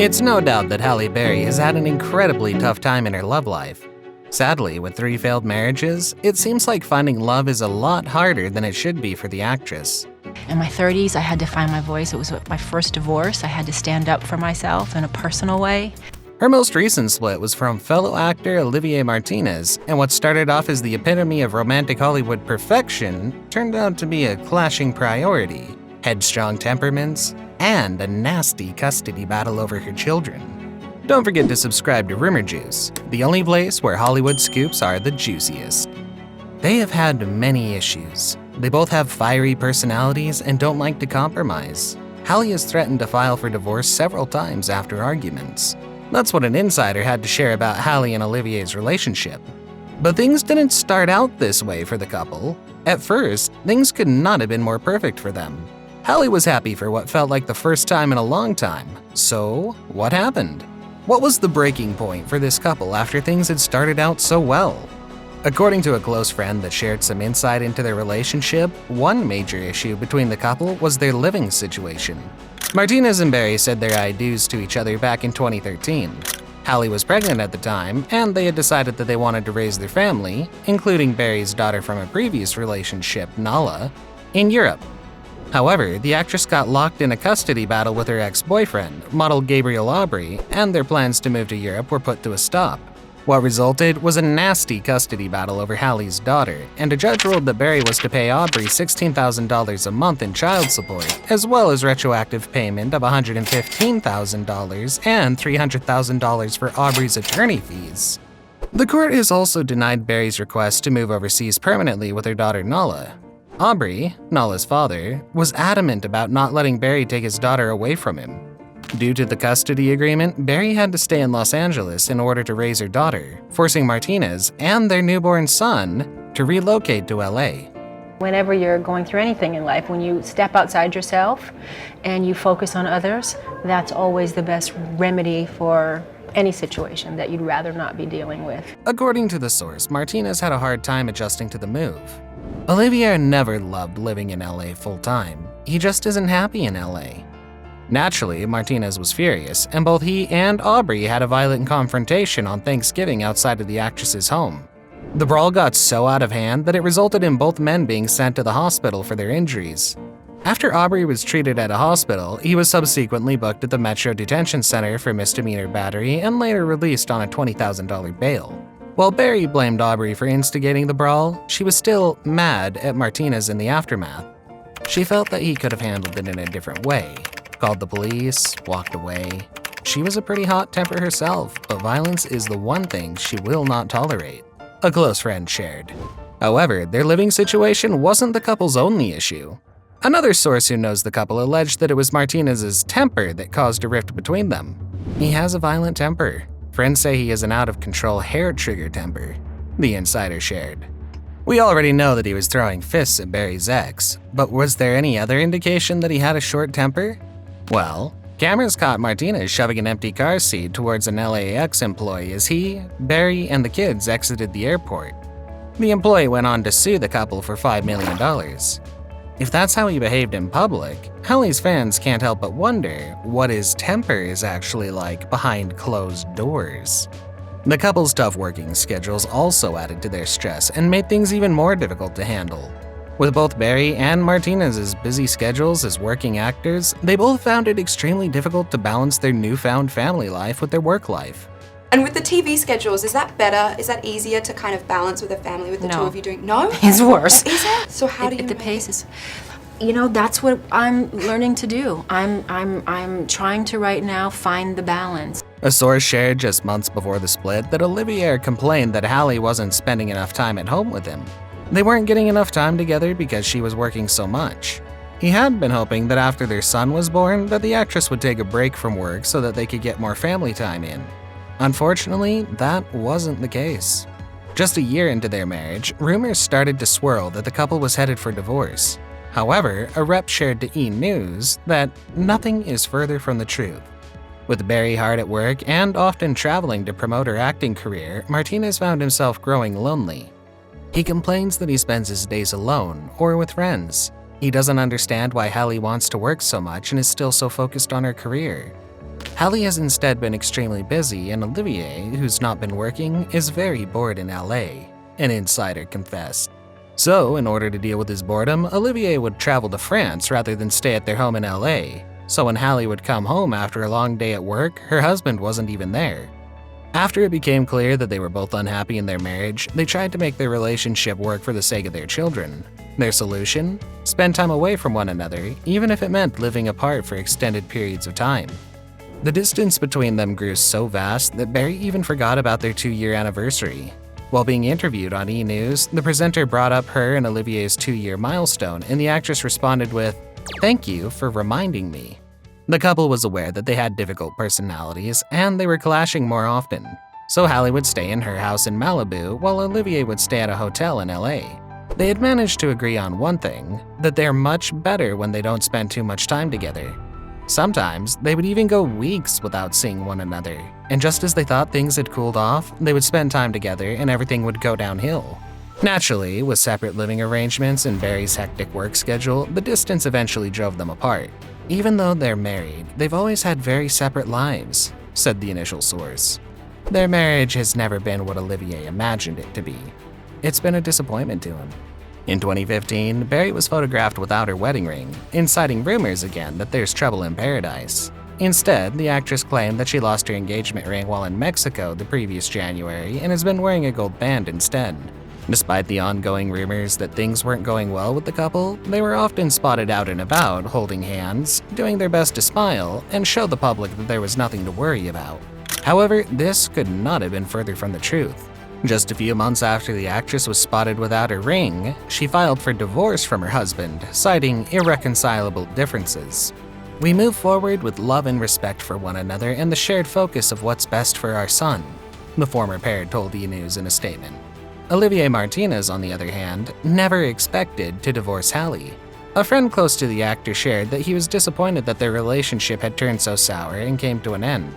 It's no doubt that Halle Berry has had an incredibly tough time in her love life. Sadly, with 3 failed marriages, it seems like finding love is a lot harder than it should be for the actress. In my 30s, I had to find my voice. It was my first divorce. I had to stand up for myself in a personal way. Her most recent split was from fellow actor Olivier Martinez, and what started off as the epitome of romantic Hollywood perfection turned out to be a clashing priority, headstrong temperaments, and a nasty custody battle over her children. Don't forget to subscribe to Rumour Juice, the only place where Hollywood scoops are the juiciest. They have had many issues. They both have fiery personalities and don't like to compromise. Halle has threatened to file for divorce several times after arguments. That's what an insider had to share about Halle and Olivier's relationship. But things didn't start out this way for the couple. At first, things could not have been more perfect for them. Halle was happy for what felt like the first time in a long time. So, what happened? What was the breaking point for this couple after things had started out so well? According to a close friend that shared some insight into their relationship, one major issue between the couple was their living situation. Martinez and Berry said their I do's to each other back in 2013. Halle was pregnant at the time, and they had decided that they wanted to raise their family, including Berry's daughter from a previous relationship, Nala, in Europe. However, the actress got locked in a custody battle with her ex-boyfriend, model Gabriel Aubry, and their plans to move to Europe were put to a stop. What resulted was a nasty custody battle over Halle's daughter, and a judge ruled that Berry was to pay Aubry $16,000 a month in child support, as well as retroactive payment of $115,000 and $300,000 for Aubry's attorney fees. The court has also denied Berry's request to move overseas permanently with her daughter Nala. Aubry, Nala's father, was adamant about not letting Berry take his daughter away from him. Due to the custody agreement, Berry had to stay in Los Angeles in order to raise her daughter, forcing Martinez and their newborn son to relocate to LA. Whenever you're going through anything in life, when you step outside yourself and you focus on others, that's always the best remedy for any situation that you'd rather not be dealing with. According to the source, Martinez had a hard time adjusting to the move. Olivier never loved living in LA full-time. He just isn't happy in LA. Naturally, Martinez was furious, and both he and Aubry had a violent confrontation on Thanksgiving outside of the actress's home. The brawl got so out of hand that it resulted in both men being sent to the hospital for their injuries. After Aubry was treated at a hospital, he was subsequently booked at the Metro Detention Center for misdemeanor battery and later released on a $20,000 bail. While Berry blamed Aubry for instigating the brawl, she was still mad at Martinez in the aftermath. She felt that he could have handled it in a different way, called the police, walked away. She was a pretty hot temper herself, but violence is the one thing she will not tolerate, a close friend shared. However, their living situation wasn't the couple's only issue. Another source who knows the couple alleged that it was Martinez's temper that caused a rift between them. He has a violent temper. Friends say he has an out-of-control hair-trigger temper, the insider shared. We already know that he was throwing fists at Berry's ex, but was there any other indication that he had a short temper? Well, cameras caught Martinez shoving an empty car seat towards an LAX employee as he, Berry, and the kids exited the airport. The employee went on to sue the couple for $5 million. If that's how he behaved in public, Halle's fans can't help but wonder what his temper is actually like behind closed doors. The couple's tough working schedules also added to their stress and made things even more difficult to handle. With both Berry and Martinez's busy schedules as working actors, they both found it extremely difficult to balance their newfound family life with their work life. And with the TV schedules, is that better? Is that easier to kind of balance with a family with the two of you doing? No? It's worse. Is it? So how do you the make pace is, that's what I'm learning to do. I'm trying to right now find the balance. A source shared just months before the split that Olivier complained that Halle wasn't spending enough time at home with him. They weren't getting enough time together because she was working so much. He had been hoping that after their son was born, that the actress would take a break from work so that they could get more family time in. Unfortunately, that wasn't the case. Just a year into their marriage, rumors started to swirl that the couple was headed for divorce. However, a rep shared to E! News that nothing is further from the truth. With Berry hard at work and often traveling to promote her acting career, Martinez found himself growing lonely. He complains that he spends his days alone or with friends. He doesn't understand why Halle wants to work so much and is still so focused on her career. Halle has instead been extremely busy, and Olivier, who's not been working, is very bored in LA, an insider confessed. So, in order to deal with his boredom, Olivier would travel to France rather than stay at their home in LA. So when Halle would come home after a long day at work, her husband wasn't even there. After it became clear that they were both unhappy in their marriage, they tried to make their relationship work for the sake of their children. Their solution? Spend time away from one another, even if it meant living apart for extended periods of time. The distance between them grew so vast that Berry even forgot about their 2-year anniversary. While being interviewed on E! News, the presenter brought up her and Olivier's 2-year milestone, and the actress responded with, "Thank you for reminding me." The couple was aware that they had difficult personalities, and they were clashing more often. So Halle would stay in her house in Malibu, while Olivier would stay at a hotel in LA. They had managed to agree on one thing, that they're much better when they don't spend too much time together. Sometimes, they would even go weeks without seeing one another, and just as they thought things had cooled off, they would spend time together and everything would go downhill. Naturally, with separate living arrangements and Berry's hectic work schedule, the distance eventually drove them apart. Even though they're married, they've always had very separate lives, said the initial source. Their marriage has never been what Olivier imagined it to be. It's been a disappointment to him. In 2015, Berry was photographed without her wedding ring, inciting rumors again that there's trouble in paradise. Instead, the actress claimed that she lost her engagement ring while in Mexico the previous January and has been wearing a gold band instead. Despite the ongoing rumors that things weren't going well with the couple, they were often spotted out and about, holding hands, doing their best to smile, and show the public that there was nothing to worry about. However, this could not have been further from the truth. Just a few months after the actress was spotted without her ring, she filed for divorce from her husband, citing irreconcilable differences. "We move forward with love and respect for one another and the shared focus of what's best for our son," the former pair told E! News in a statement. Olivier Martinez, on the other hand, never expected to divorce Halle. A friend close to the actor shared that he was disappointed that their relationship had turned so sour and came to an end.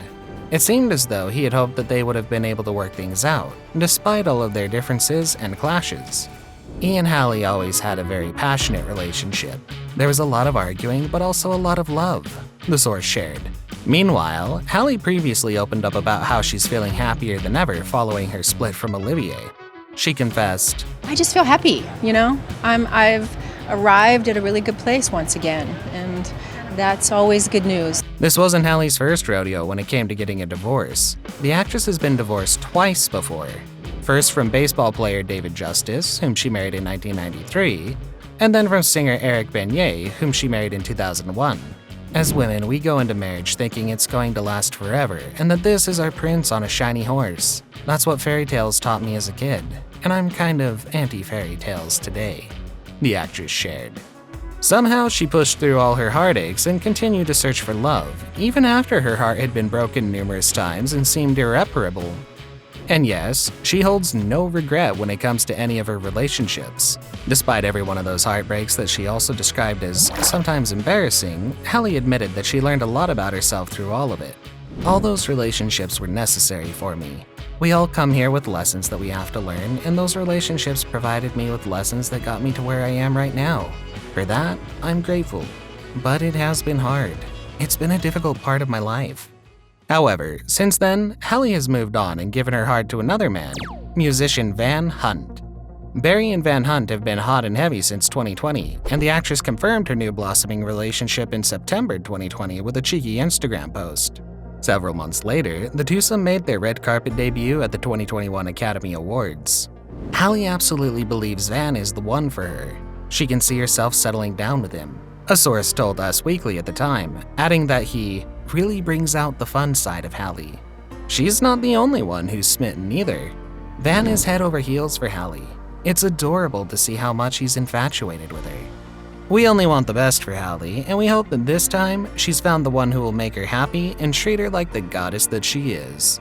It seemed as though he had hoped that they would have been able to work things out, despite all of their differences and clashes. He and Halle always had a very passionate relationship. There was a lot of arguing, but also a lot of love, the source shared. Meanwhile, Halle previously opened up about how she's feeling happier than ever following her split from Olivier. She confessed, I just feel happy, I've arrived at a really good place once again, and that's always good news. This wasn't Halle's first rodeo when it came to getting a divorce. The actress has been divorced twice before. First from baseball player David Justice, whom she married in 1993, and then from singer Eric Beignet, whom she married in 2001. As women, we go into marriage thinking it's going to last forever, and that this is our prince on a shiny horse. That's what fairy tales taught me as a kid, and I'm kind of anti-fairy tales today, the actress shared. Somehow, she pushed through all her heartaches and continued to search for love, even after her heart had been broken numerous times and seemed irreparable. And yes, she holds no regret when it comes to any of her relationships. Despite every one of those heartbreaks that she also described as sometimes embarrassing, Halle admitted that she learned a lot about herself through all of it. All those relationships were necessary for me. We all come here with lessons that we have to learn, and those relationships provided me with lessons that got me to where I am right now. For that, I'm grateful. But it has been hard. It's been a difficult part of my life. However, since then, Halle has moved on and given her heart to another man, musician Van Hunt. Berry and Van Hunt have been hot and heavy since 2020, and the actress confirmed her new blossoming relationship in September 2020 with a cheeky Instagram post. Several months later, the twosome made their red carpet debut at the 2021 Academy Awards. Halle absolutely believes Van is the one for her. She can see herself settling down with him, a source told Us Weekly at the time, adding that he really brings out the fun side of Halle. She's not the only one who's smitten either. Van is head over heels for Halle. It's adorable to see how much he's infatuated with her. We only want the best for Halle, and we hope that this time she's found the one who will make her happy and treat her like the goddess that she is.